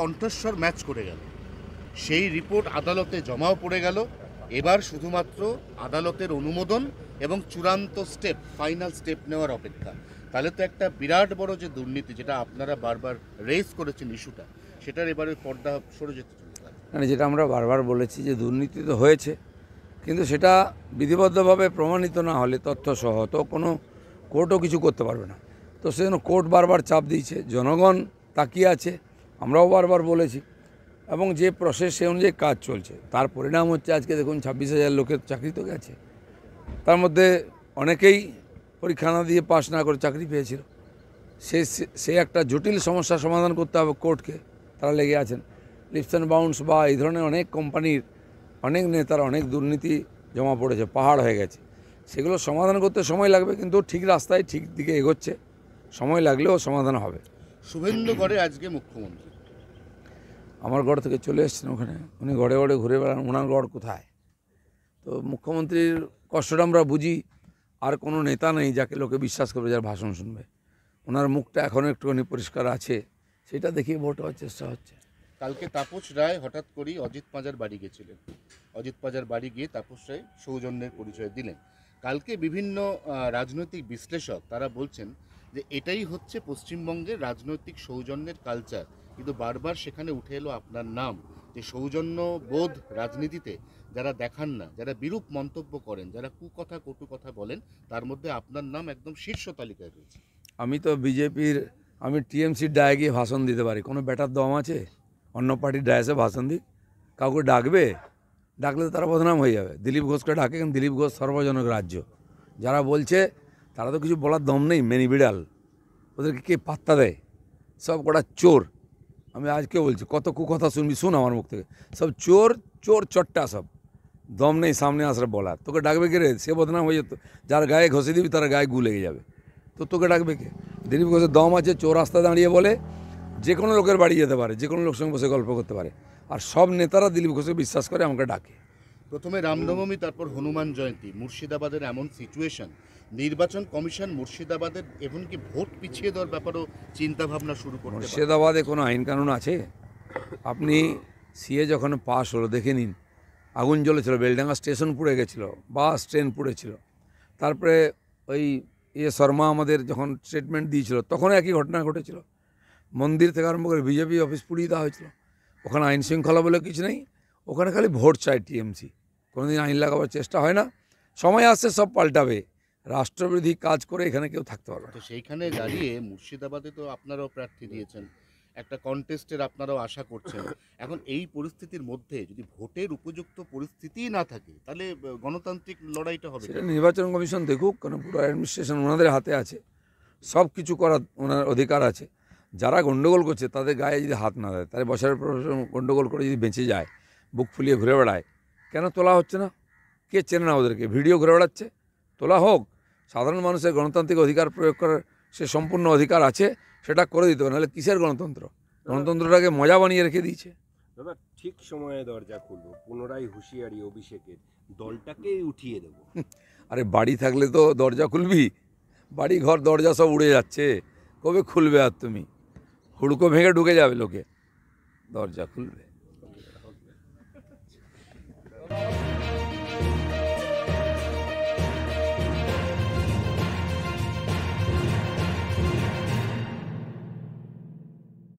কণ্ঠস্বর ম্যাচ করে গেল, সেই রিপোর্ট আদালতে জমাও পড়ে গেল। এবার শুধুমাত্র আদালতের অনুমোদন এবং চূড়ান্ত স্টেপ, ফাইনাল স্টেপ নেওয়ার অপেক্ষা। তাহলে তো একটা বিরাট বড় যে দুর্নীতি, যেটা আপনারা বারবার রেজ করেছেন ইস্যুটা, সেটার এবারে পর্দা সরে যেতে চলেছে। মানে যেটা আমরা বারবার বলেছি যে দুর্নীতি তো হয়েছে, কিন্তু সেটা বিধিবদ্ধভাবে প্রমাণিত না হলে তথ্যসহ তো কোনো কোর্টও কিছু করতে পারবে না। তো সেজন্য কোর্ট বারবার চাপ দিয়েছে, জনগণ তাকিয়ে আছে, আমরাও বারবার বলেছি, এবং যে প্রসেস সে অনুযায়ী কাজ চলছে। তার পরিণাম হচ্ছে আজকে দেখুন 26,000 লোকের চাকরি তো গেছে, তার মধ্যে অনেকেই পরীক্ষা না দিয়ে পাশ না করে চাকরি পেয়েছিল। সে একটা জটিল সমস্যার সমাধান করতে হবে কোর্টকে, তারা লেগে আছেন। লিপস অ্যান্ড বাউন্স বা এই ধরনের অনেক কোম্পানির অনেক নেতার অনেক দুর্নীতি জমা পড়েছে, পাহাড় হয়ে গেছে। সেগুলো সমাধান করতে সময় লাগবে, কিন্তু ঠিক রাস্তায় ঠিক দিকে এগোচ্ছে, সময় লাগলেও সমাধান হবে। শুভেন্দুগড়ে আজকে মুখ্যমন্ত্রী, আমার গড় থেকে চলে এসছেন ওখানে, উনি গড়ে গড়ে ঘুরে বেড়ান, ওনার গড় কোথায়? তো মুখ্যমন্ত্রীর কষ্টটা আমরা বুঝি। আর কোনো নেতা নেই যাকে লোকে বিশ্বাস করবে, যার ভাষণ শুনবে। ওনার মুখটা এখনও একটুখানি পরিষ্কার আছে, সেটা দেখিয়ে ভোট হওয়ার চেষ্টা হচ্ছে। কালকে তাপস রায় হঠাৎ করেই অজিত পাঁজার বাড়ি গেছিলেন। অজিত পাঁজার বাড়ি গিয়ে তাপস রায় সৌজন্যের পরিচয় দিলেন। কালকে বিভিন্ন রাজনৈতিক বিশ্লেষক তারা বলছেন যে এটাই হচ্ছে পশ্চিমবঙ্গের রাজনৈতিক সৌজন্যের কালচার, কিন্তু বারবার সেখানে উঠে এলো আপনার নাম, যে সৌজন্য বোধ রাজনীতিতে যারা দেখান না, যারা বিরূপ মন্তব্য করেন, যারা কুকথা কটু কথা বলেন, তার মধ্যে আপনার নাম একদম শীর্ষ তালিকায় রয়েছে। আমি তো বিজেপির, আমি টিএমসির ডায়ে গিয়ে ভাষণ দিতে পারি, কোনো ব্যাটার দম আছে অন্য পার্টির ডায়েসে ভাষণ দিক? কাউকে ডাকবে? ডাকলে তো তারা বদনাম হয়ে যাবে। দিলীপ ঘোষকে ডাকে, কিন্তু দিলীপ ঘোষ সর্বজনক রাজ্য, যারা বলছে তারা তো কিছু বলার দম নেই, মেনি বিড়াল, ওদেরকে কে পাত্তা দেয়? সব কটা চোর। আমি আজকে বলছি, কত কুকথা শুনবি, শুন আমার মুখ থেকে। সব চোর, চোর চট্টা সব, দম নেই সামনে আসলে বলার। তোকে ডাকবে কে রে? সে বদনাম হয়ে যেত, যার গায়ে ঘষে দিবি তার গায়ে গু লেগে যাবে, তো তোকে ডাকবে কে? দিলীপ ঘোষের দম আছে, চোর রাস্তায় দাঁড়িয়ে বলে যে কোনো লোকের বাড়ি যেতে পারে, যে কোনো লোকের সঙ্গে বসে গল্প করতে পারে। আর সব নেতারা দিলীপ ঘোষকে বিশ্বাস করে, আমাকে ডাকে। প্রথমে রামনবমী, তারপর হনুমান জয়ন্তী, মুর্শিদাবাদের এমন সিচুয়েশন, নির্বাচন কমিশন মুর্শিদাবাদের এমনকি ভোট পিছিয়ে দেওয়ার ব্যাপারেও চিন্তাভাবনা শুরু করতে পারে। মুর্শিদাবাদে কোনো আইন কানুন আছে? আপনি সিএ যখন পাস হলো দেখে নিন, আগুন জ্বলেছিল, বেলডাঙ্গা স্টেশন পুড়ে গেছিলো, বাস ট্রেন পুড়েছিল। তারপরে ওই শর্মা আমাদের যখন স্টেটমেন্ট দিয়েছিল, তখন একই ঘটনা ঘটেছিল। মন্দির থেকে আরম্ভ করে বিজেপি অফিস পুড়িয়ে দেওয়া হয়েছিল। ওখানে আইন শৃঙ্খলা বলে কিছু নেই, ওখানে খালি ভোট চায় টিএমসি, কোনোদিন আইন লাগাবার চেষ্টা হয় না। সময় আসছে সব পাল্টাবে, রাষ্ট্রবিরোধী কাজ করে এখানে কেউ থাকতে পারবে না। তো সেইখানে দাঁড়িয়ে মুর্শিদাবাদে তো আপনারাও প্রার্থী দিয়েছেন, একটা কন্টেস্টের আপনারাও আশা করছেন। এখন এই পরিস্থিতির মধ্যে যদি ভোটের উপযুক্ত পরিস্থিতিই না থাকে, তাহলে গণতান্ত্রিক লড়াইটা হবে। সেটা নির্বাচন কমিশন দেখুক, কারণ পুরো অ্যাডমিনিস্ট্রেশন ওনাদের হাতে আছে, সব কিছু করার ওনার অধিকার আছে। যারা গণ্ডগোল করছে তাদের গায়ে যদি হাত না দেয়, তাহলে বছরের পর গণ্ডগোল করে যদি বেঁচে যায়, বুক ফুলিয়ে ঘুরে বেড়ায়, কেন তোলা হচ্ছে না? কে চেনে না ওদেরকে? ভিডিও ঘুরে বেড়াচ্ছে, তোলা হোক। সাধারণ মানুষের গণতান্ত্রিক অধিকার প্রয়োগ করার সে সম্পূর্ণ অধিকার আছে, সেটা করে দিতে হবে। নাহলে কিসের গণতন্ত্র? গণতন্ত্রটাকে মজা বানিয়ে রেখে দিয়েছে। দাদা, ঠিক সময়ে দরজা খুলবো, পুনরায় হুঁশিয়ারি অভিষেকের, দলটাকেই উঠিয়ে দেবো। আরে বাড়ি থাকলে তো দরজা খুলবি? বাড়ি ঘর দরজা সব উড়ে যাচ্ছে, কবে খুলবে? আর তুমি হুড়কো ভেঙে ঢুকে যাবে লোকে, দরজা খুলবে?